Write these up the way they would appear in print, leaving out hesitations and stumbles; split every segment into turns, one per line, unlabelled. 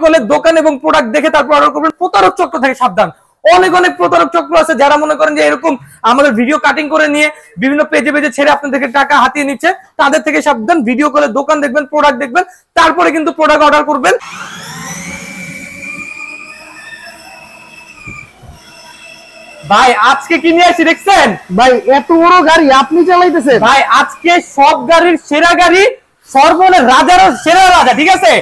করলে দোকান এবং প্রোডাক্ট দেখে তারপর অর্ডার করবেন। প্রতারক চক্র থেকে সাবধান। অনেক অনেক প্রতারক চক্র আছে যারা মনে করেন যে এরকম আমাদের ভিডিও কাটিং করে নিয়ে বিভিন্ন পেজে পেজে ছেড়ে আপনার থেকে টাকা হাতিয়ে নিচ্ছে। তাদের থেকে সাবধান। ভিডিও কলে দোকান দেখবেন, প্রোডাক্ট দেখবেন, তারপরে কিন্তু প্রোডাক্ট অর্ডার করবেন। ভাই আজকে কি নিয়ে আসি দেখছেন?
ভাই এত বড় গাড়ি আপনি চালাইতেছেন?
ভাই আজকে সব গাড়ির সেরা গাড়ি, সর্বনে রাজারও সেরা রাজা, ঠিক আছে?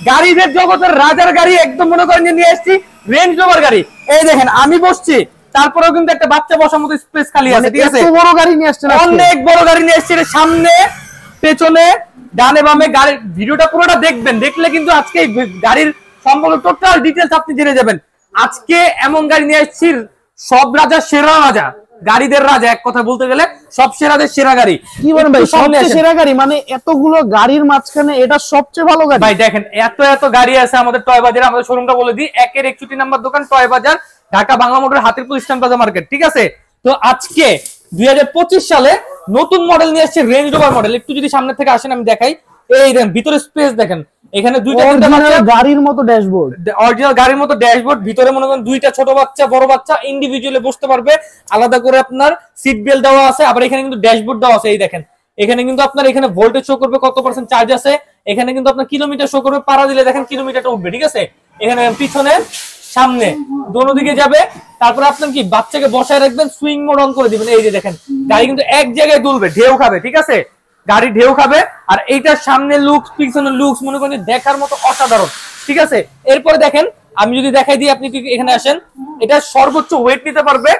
গাড়িদের জগতের রাজার গাড়ি একদম মনে করেন যে নিয়ে আসছি রেঞ্জ রোভার গাড়ি। এই দেখেন আমি বসছি, তারপরেও কিন্তু একটা বাচ্চা বসার মতো স্পেস খালি আছে, ঠিক আছে?
এত বড় গাড়ি নিয়ে আসছেন?
অনেক বড় গাড়ি নিয়ে আসছি। সামনে পেছনে ডানে বামে গাড়ির ভিডিওটা পুরোটা দেখবেন, দেখলে কিন্তু আজকে গাড়ির সম্পূর্ণ টোটাল ডিটেইলস আপনি জেনে যাবেন। আজকে এমন গাড়ি নিয়ে আসছি সব রাজা সেরা রাজা, গাড়িদের রাজা, এক কথা বলতে গেলে সব সেরাদের সেরা গাড়ি।
কি বলেন ভাই, সবচেয়ে সেরা গাড়ি? মানে এতগুলো গাড়ির মাঝখানে এটা সবচেয়ে ভালো গাড়ি?
ভাই দেখেন এত এত গাড়ি আছে আমাদের টয় বাজারে। আমাদের শোরুমটা বলে দিই, 1-61 নাম্বার দোকান, টয় বাজার, Dhaka Bangla motor, Hatirpool stand plaza market, ঠিক আছে? তো আজকে 2025 সালে নতুন মডেল নিয়ে আসছে রেঞ্জ রোভার মডেল। একটু যদি সামনে থেকে আসেন আমি দেখাই। এই দেখেন ভিতরে স্পেস দেখেন, এখানে দুইটা
গাড়ির মতো ড্যাশবোর্ড,
অরিজিনাল গাড়ির মতো ড্যাশবোর্ড। ভিতরে মনে করেন দুইটা ছোট বাচ্চা বড় বাচ্চা ইন্ডিভিজুয়ালি বসতে পারবে। আলাদা করে আপনার সিট বেল্ট দেওয়া আছে। আবার এখানে কিন্তু ড্যাশবোর্ড দেওয়া আছে। এই দেখেন এখানে কিন্তু আপনার এখানে ভোল্টেজ শো করবে, কত পার্সেন্ট চার্জ আছে। এখানে কিন্তু আপনার কিলোমিটার শো করবে, পাড়া দিলে দেখেন কিলোমিটারটা উঠবে, ঠিক আছে? এখানে পিছনে সামনে দোনো দিকে যাবে। তারপরে আপনার কি বাচ্চাকে বসায় রাখবেন, সুইং মোড অন করে দিবেন। এই যে দেখেন গাড়ি কিন্তু এক জায়গায় দুলবে, ঢেউ খাবে, ঠিক আছে? গাড়ি ঢেউ খাবে। আর এইটার সামনে লুকস, পিছনে লুকস মনে করেন দেখার মতো অসাধারণ, ঠিক আছে? এরপরে দেখেন আমি যদি দেখাই দিই, আপনি এখানে আসেন, এটা সর্বোচ্চ ওয়েট নিতে পারবে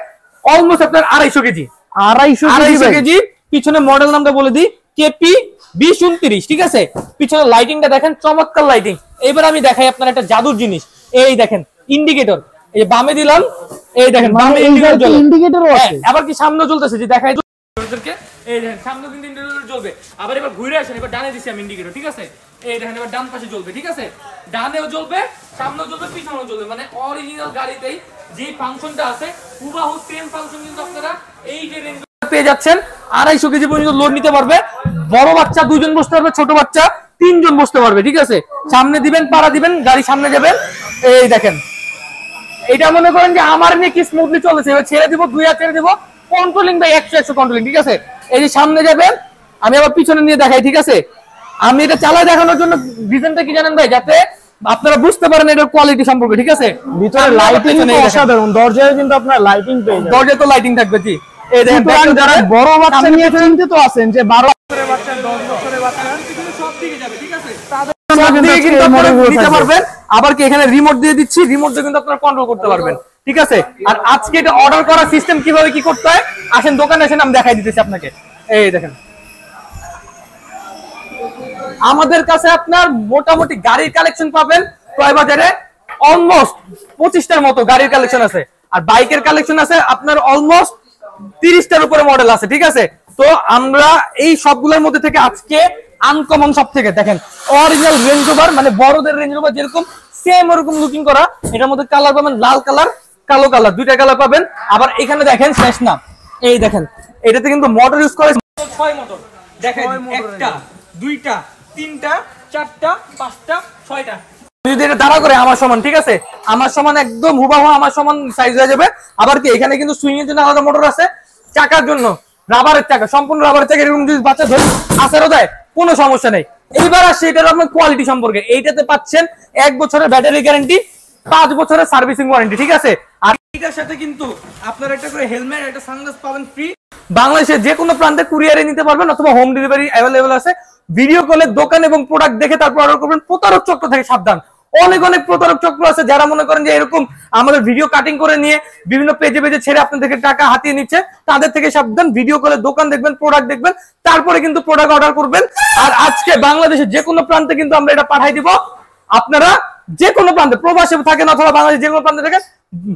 অলমোস্ট আপনার 250 কেজি। 250 কেজি। পিছনে মডেল নামটা বলে দিই, কেপি 2029, ঠিক আছে? পিছনে লাইটিংটা দেখেন, চমৎকার লাইটিং। এবার আমি দেখাই আপনার একটা জাদুর জিনিস। এই দেখেন ইন্ডিকেটর, এই বামে দিলাম, এই দেখেন বামে ইন্ডিকেটরও আছে। আবার কি সামনে চলতেছে যে দেখাই আপনাদেরকে। এই দেখেন সামনে কিন্তু ইন্ডিকেটর জ্বলবে। আবার এবার ঘুরে আসেন, এবার ডানে দিছি আমি ইন্ডিকেটর, ঠিক আছে? এই দেখেন এবার ডান পাশে জ্বলবে, ঠিক আছে? ডানেও জ্বলবে, সামনেও জ্বলবে, পিছনেও জ্বলবে। মানে অরিজিনাল গাড়িতেই যে ফাংশনটা আছে হুবাহু সেম ফাংশন কিন্তু আপনারা এই যে রেঞ্জ পেয়ে যাচ্ছেন। 250 কেজি পর্যন্ত লোড নিতে পারবে। বড় বাচ্চা 2 জন বসতে পারবে, ছোট বাচ্চা 3 জন বসতে পারবে, ঠিক আছে? সামনে দিবেন, পাড়া দিবেন, গাড়ি সামনে যাবেন। এই দেখেন এটা মনে করেন যে আমার নিয়ে কি স্মুথলি চলেছে। এবার ছেড়ে দিব, 2 হাত ছেড়ে দিব, কন্ট্রোলিং বাই 100 কন্ট্রোলিং, ঠিক আছে? এই যে সামনে যাবেন, আমি আবার পিছনে নিয়ে দেখাই, ঠিক আছে? আমি এটা চালায় দেখানোর জন্য রিজনটা কি জানেন ভাই? যাতে আপনারা বুঝতে পারেন এটার কোয়ালিটি সম্পর্কে, ঠিক আছে?
ভিতরে লাইটিং অসাধারণ, দরজায় কিন্তু আপনারা লাইটিং পেয়ে যাবেন।
দরজায় তো লাইটিং থাকবে, জি। এই দেখেন
যারা বড় বাচ্চা নিয়ে চিন্তিত আছেন যে 12 বছরের বাচ্চা, 10 বছরের বাচ্চা,
সব দিকে যাবে, ঠিক আছে? আবার কি এখানে রিমোট দিয়ে দিচ্ছি, রিমোট দিয়ে কিন্তু আপনারা কন্ট্রোল করতে পারবেন, ঠিক আছে? আর আজকে এটা অর্ডার করার সিস্টেম কিভাবে কি করতে হয় আসেন দোকানে আসেন, আমি দেখাই দিতেছি আপনাকে। এই দেখেন আমাদের কাছে আপনার মোটামুটি গাড়ির কালেকশন পাবেন টয় বাজারে অলমোস্ট 25টার মতো গাড়ির কালেকশন আছে। আর বাইকের কালেকশন আছে আপনার অলমোস্ট 30টার উপরে মডেল আছে, ঠিক আছে? তো আমরা এই সবগুলোর মধ্যে থেকে আজকে আনকমন সব থেকে দেখেন অরিজিনাল রেঞ্জ রোভার, মানে বড়দের রেঞ্জ রোভার যেরকম সেম ওরকম লুকিং করা। এটার মধ্যে কালার পাবেন লাল কালার, কালো কালার, দুইটা কালার পাবেন। আবার এখানে দেখেন শেষ না, এই দেখেন এটাতে কিন্তু মোটর ইউজ করে 6 মোটর। দেখেন 1টা 2টা 3টা 4টা 5টা 6টা। যদি এটা দাঁড়া করে আমার সমান, ঠিক আছে? আমার সমান একদম হুবাহু আমার সমান সাইজ হয়ে যাবে। আবার কি এখানে কিন্তু সুইং এর জন্য আলাদা মোটর আছে, চাকার জন্য রাবারের চাকা, সম্পূর্ণ রাবারের চাকা। এরকম যদি বাচ্চা ধরে আসারও দেয় কোনো সমস্যা নেই। এইবার আসছে এটার আপনার কোয়ালিটি সম্পর্কে। এইটাতে পাচ্ছেন 1 বছরের ব্যাটারি গ্যারান্টি, 5 বছরের সার্ভিসিং ওয়ারেন্টি, ঠিক আছে? আর এটার সাথে কিন্তু আপনারা একটা করে হেলমেট, একটা সানগ্লাস পাবেন ফ্রি। বাংলাদেশের যে কোনো প্রান্তে কুরিয়ারে নিতে পারবেন অথবা হোম ডেলিভারি অ্যাভেলেবল আছে। ভিডিও কলে দোকান এবং প্রোডাক্ট দেখে তারপর অর্ডার করবেন। প্রতারক চক্র থেকে সাবধান। অনেক অনেক প্রতারক চক্র আছে যারা মনে করেন যে এরকম আমাদের ভিডিও কাটিং করে নিয়ে বিভিন্ন পেজে পেজে ছেড়ে আপনার থেকে টাকা হাতিয়ে নিচ্ছে। তাদের থেকে সাবধান। ভিডিও কলে দোকান দেখবেন, প্রোডাক্ট দেখবেন, তারপরে কিন্তু প্রোডাক্ট অর্ডার করবেন। আর আজকে বাংলাদেশের যে কোনো প্রান্তে কিন্তু আমরা এটা পাঠাই দিব। আপনারা যে কোনো প্রান্তে প্রবাসে থাকেন অথবা বাংলাদেশের যে কোনো প্রান্তে থাকেন,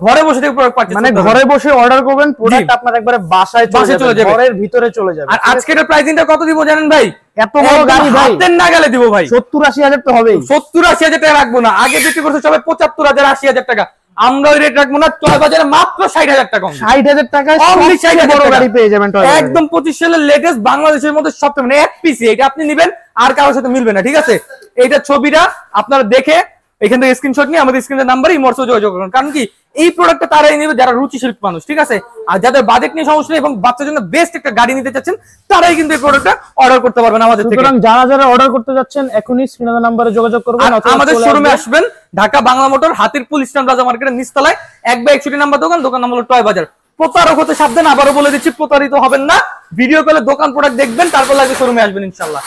ঘরে বসে থেকে প্রোডাক্ট পাচ্ছেন।
মানে ঘরে বসে অর্ডার করবেন, প্রোডাক্ট আপনার একবারে বাসায় চলে যাবে, ঘরের ভিতরে চলে যাবে।
আর আজকে এর প্রাইসিংটা কত দিব জানেন ভাই?
এত বড় গাড়ি ভাই
হাতের নাগালে দিব ভাই।
70-80 হাজার তো হবেই।
70-80 হাজার টাকা রাখবো না। আগে বিক্রি করছে সবাই 75,000-80 হাজার টাকা। আমরা ওই রেট রাখবো না। টয় বাজারে মাত্র 60,000 টাকা।
60,000 টাকায় বড় গাড়ি পেয়ে যাবেন।
একদম 25 সালের লেটেস্ট, বাংলাদেশের মধ্যে সবচেয়ে মানে এক পিসি। এটা আপনি নেবেন আর কারোর সাথে মিলবে না, ঠিক আছে? এইটা ছবিটা আপনারা দেখে এখান থেকে স্ক্রিনশট নিয়ে আমাদের স্ক্রিনের নাম্বারে ইমোর্সো যোগাযোগ করুন। কারণ কি এই প্রোডাক্টটা তারাই নেবে যারা রুচিশীল মানুষ, ঠিক আছে? আর যাদের বাজেট নিয়ে সমস্যা নেই এবং বাচ্চার জন্য বেস্ট একটা গাড়ি নিতে চাচ্ছেন তারাই কিন্তু এই প্রোডাক্টটা অর্ডার করতে পারবেন আমাদের থেকে।
সুতরাং যারা যারা অর্ডার করতে যাচ্ছেন এখনই স্ক্রিনের নাম্বারে যোগাযোগ করবেন
আর আমাদের শোরুমে আসবেন Dhaka Bangla motor Hatirpool eastern plaza মার্কেটের নিচতলায় 1/61 নাম্বার দোকান নাম হলো টয় বাজার। প্রতারক হতে সাবধান, আবারও বলে দিচ্ছি প্রতারিত হবেন না। ভিডিও কলে দোকান প্রোডাক্ট দেখবেন, তারপর লাগে শোরুমে আসবেন ইনশাআল্লাহ।